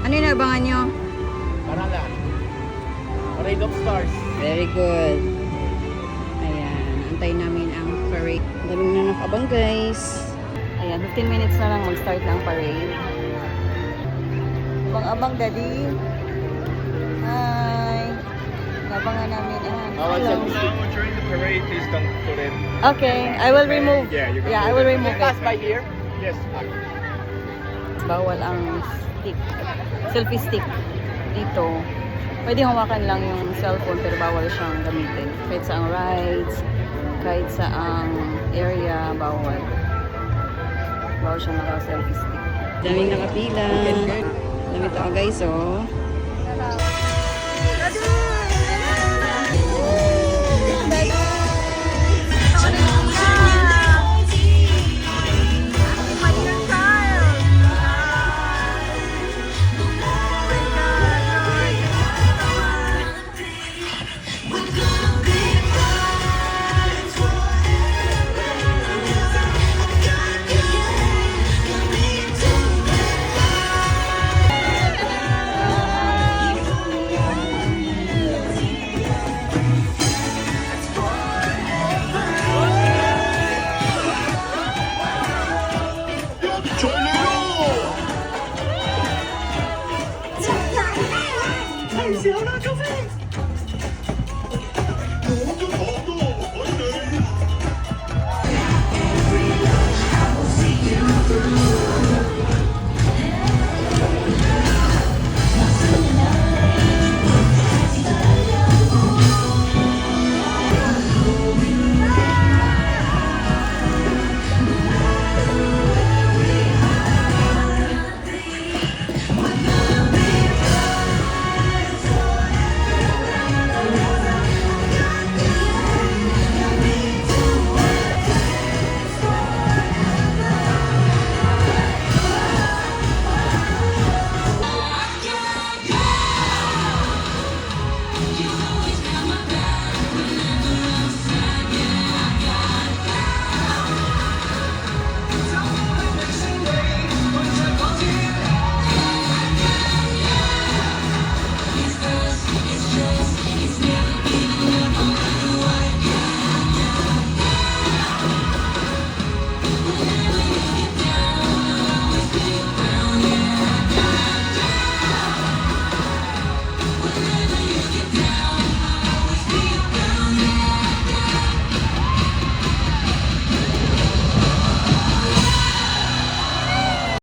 Ano yung naabangan nyo? Parada. Parade of Stars. Very good. Ayan, antay namin ang parade. Daming na nakabang guys. Ayan, 15 minutes na lang mag-start ng parade. Abang-abang daddy. Hi. Nabangan namin. Hello. During the parade, please don't put it. Okay, I will remove. Yeah, I will remove pass it. by here. Yes. Bawal ang stick. Selfie stick. Dito. Pwede hawakan lang yung cellphone pero bawal siyang gamitin. Kahit sa ang rides, kahit sa ang area, bawal. Bawal siyang naka-selfie stick. Daming nakapila. Dami tao guys, oh.